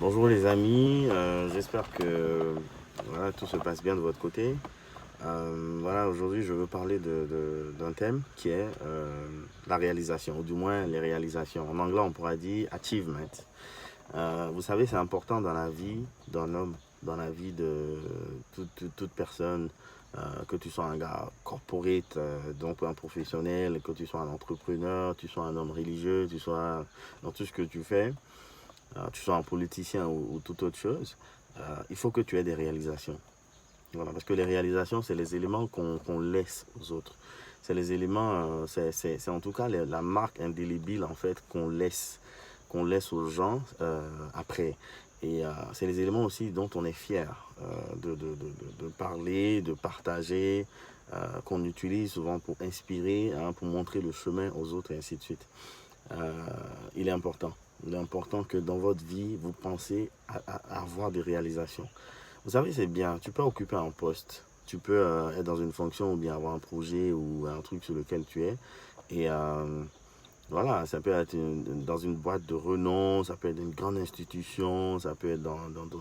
Bonjour les amis, j'espère que voilà, tout se passe bien de votre côté. Voilà, aujourd'hui je veux parler d'un thème qui est la réalisation, ou du moins les réalisations. En anglais on pourra dire achievement. Vous savez, c'est important dans la vie d'un homme, dans la vie de toute personne, que tu sois un gars corporate, donc un professionnel, que tu sois un entrepreneur, tu sois un homme religieux, tu sois dans tout ce que tu fais, tu sois un politicien ou toute autre chose, il faut que tu aies des réalisations. Voilà, parce que les réalisations, c'est les éléments qu'on laisse aux autres. C'est les éléments, c'est en tout cas la marque indélébile en fait qu'on laisse aux gens après. Et c'est les éléments aussi dont on est fier de parler, de partager, qu'on utilise souvent pour inspirer, hein, pour montrer le chemin aux autres et ainsi de suite. Euh, il est important. Il est important que dans votre vie, vous pensez à avoir des réalisations. Vous savez, c'est bien. Tu peux occuper un poste. Tu peux être dans une fonction ou bien avoir un projet ou un truc sur lequel tu es. Et voilà, ça peut être dans une boîte de renom, ça peut être une grande institution, ça peut être dans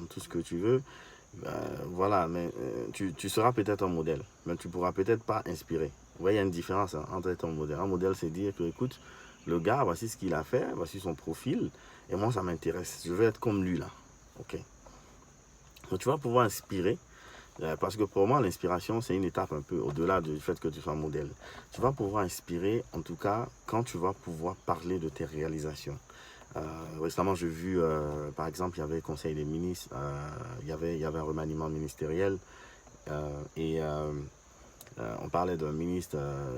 tout ce que tu veux. Voilà, mais tu seras peut-être un modèle, mais tu pourras peut-être pas inspirer. Vous voyez, il y a une différence hein, entre être un modèle. Un modèle, c'est dire que, écoute, le gars, voici ce qu'il a fait, voici son profil, et moi, ça m'intéresse. Je veux être comme lui, là. OK. Donc, tu vas pouvoir inspirer, parce que pour moi, l'inspiration, c'est une étape un peu au-delà du fait que tu sois un modèle. Tu vas pouvoir inspirer, en tout cas, quand tu vas pouvoir parler de tes réalisations. Récemment, j'ai vu, par exemple, il y avait le Conseil des ministres, il y avait un remaniement ministériel et on parlait d'un ministre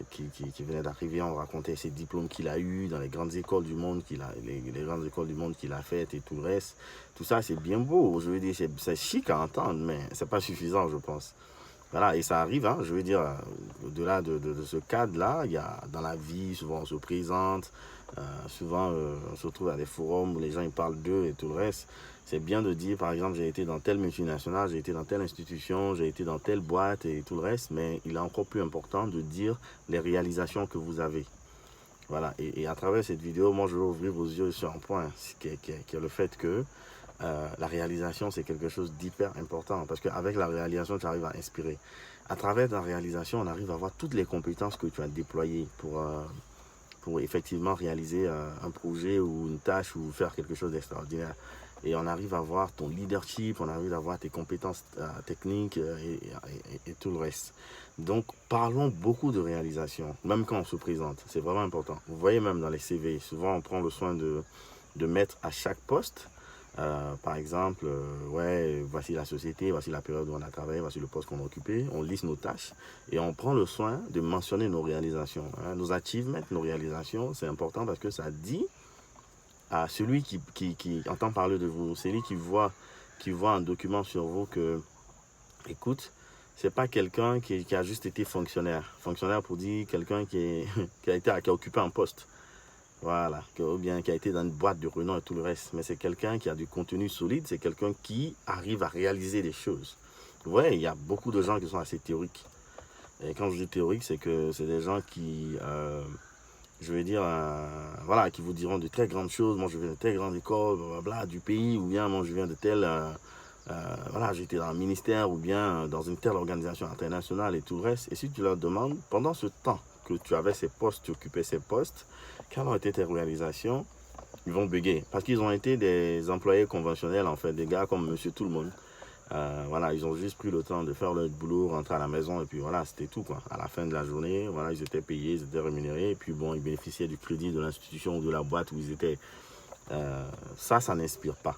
qui venait d'arriver, on racontait ses diplômes qu'il a eus dans les grandes écoles du monde les grandes écoles du monde qu'il a faites et tout le reste. Tout ça, c'est bien beau, je veux dire, c'est chic à entendre, mais c'est pas suffisant, je pense. Voilà, et ça arrive, hein, je veux dire, au-delà de ce cadre-là, il y a dans la vie, souvent on se présente, souvent on se retrouve à des forums où les gens ils parlent d'eux et tout le reste. C'est bien de dire, par exemple, j'ai été dans telle multinationale, j'ai été dans telle institution, j'ai été dans telle boîte et tout le reste, mais il est encore plus important de dire les réalisations que vous avez. Voilà, et à travers cette vidéo, moi je veux ouvrir vos yeux sur un point, qui est le fait que la réalisation, c'est quelque chose d'hyper important parce qu'avec la réalisation, tu arrives à inspirer. À travers ta réalisation, on arrive à voir toutes les compétences que tu as déployées pour effectivement réaliser un projet ou une tâche ou faire quelque chose d'extraordinaire. Et on arrive à voir ton leadership, on arrive à voir tes compétences techniques et tout le reste. Donc, parlons beaucoup de réalisation, même quand on se présente. C'est vraiment important. Vous voyez même dans les CV, souvent on prend le soin de mettre à chaque poste par exemple, ouais, voici la société, voici la période où on a travaillé, voici le poste qu'on a occupé, on liste nos tâches et on prend le soin de mentionner nos réalisations, hein, nos achievements, nos réalisations. C'est important parce que ça dit à celui qui entend parler de vous, celui qui voit un document sur vous que, écoute, c'est pas quelqu'un qui a juste été fonctionnaire. Fonctionnaire pour dire quelqu'un qui a occupé un poste. Voilà, ou bien qui a été dans une boîte de renom et tout le reste. Mais c'est quelqu'un qui a du contenu solide, c'est quelqu'un qui arrive à réaliser des choses. Ouais, il y a beaucoup de gens qui sont assez théoriques. Et quand je dis théorique, c'est que c'est des gens qui, je veux dire, voilà, qui vous diront de très grandes choses. Moi, je viens de telle grande école, blablabla, du pays, ou bien moi, je viens de tel, voilà, j'étais dans un ministère, ou bien dans une telle organisation internationale et tout le reste. Et si tu leur demandes, pendant ce temps que tu avais ces postes, tu occupais ces postes, quelles ont été tes réalisations? Ils vont bugger. Parce qu'ils ont été des employés conventionnels, en fait, des gars comme Monsieur Tout le Monde. Voilà, ils ont juste pris le temps de faire leur boulot, rentrer à la maison, et puis voilà, c'était tout, quoi. À la fin de la journée, voilà, ils étaient payés, ils étaient rémunérés, et puis bon, ils bénéficiaient du crédit de l'institution ou de la boîte où ils étaient. Ça n'inspire pas.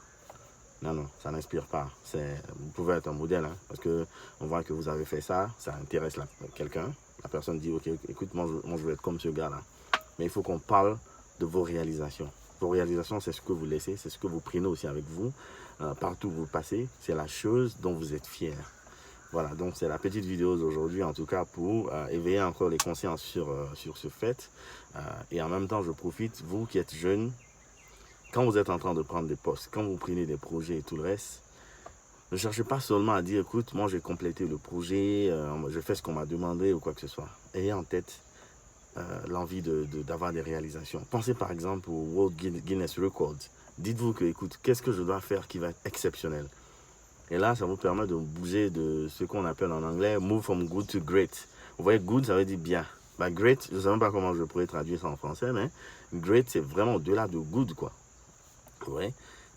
Non, non, ça n'inspire pas. Vous pouvez être un modèle, hein, parce que on voit que vous avez fait ça, ça intéresse quelqu'un. La personne dit, ok, écoute, moi, je veux être comme ce gars-là. Mais il faut qu'on parle de vos réalisations. Vos réalisations, c'est ce que vous laissez, c'est ce que vous prenez aussi avec vous. Partout où vous passez, c'est la chose dont vous êtes fier. Voilà, donc c'est la petite vidéo d'aujourd'hui, en tout cas, pour éveiller encore les consciences sur ce fait. Et en même temps, je profite, vous qui êtes jeunes, quand vous êtes en train de prendre des postes, quand vous prenez des projets et tout le reste, ne cherchez pas seulement à dire, écoute, moi j'ai complété le projet, je fais ce qu'on m'a demandé ou quoi que ce soit. Ayez en tête l'envie d'avoir des réalisations. Pensez par exemple au World Guinness Records. Dites-vous que, écoute, qu'est-ce que je dois faire qui va être exceptionnel? Et là, ça vous permet de bouger de ce qu'on appelle en anglais move from good to great. Vous voyez, good, ça veut dire bien. Bah, great, je ne sais même pas comment je pourrais traduire ça en français, mais great, c'est vraiment au-delà de good, quoi. Ouais.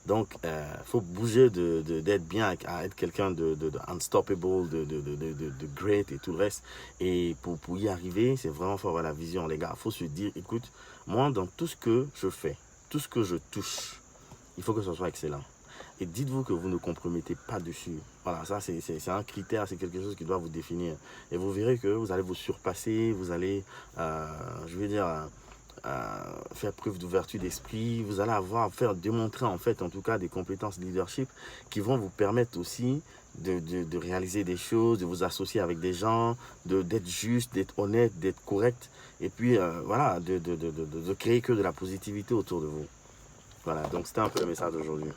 Donc, faut bouger d'être bien à être quelqu'un de unstoppable, de great et tout le reste. Et pour y arriver, c'est vraiment faut avoir la vision, les gars. Il faut se dire, écoute, moi, dans tout ce que je fais, tout ce que je touche, il faut que ce soit excellent. Et dites-vous que vous ne compromettez pas dessus. Voilà, ça c'est un critère, c'est quelque chose qui doit vous définir. Et vous verrez que vous allez vous surpasser, vous allez, je vais dire, faire preuve d'ouverture d'esprit, vous allez faire démontrer en fait, en tout cas, des compétences de leadership qui vont vous permettre aussi de réaliser des choses, de vous associer avec des gens, d'être juste, d'être honnête, d'être correct, et puis voilà, de créer que de la positivité autour de vous. Voilà, donc c'était un peu le message d'aujourd'hui.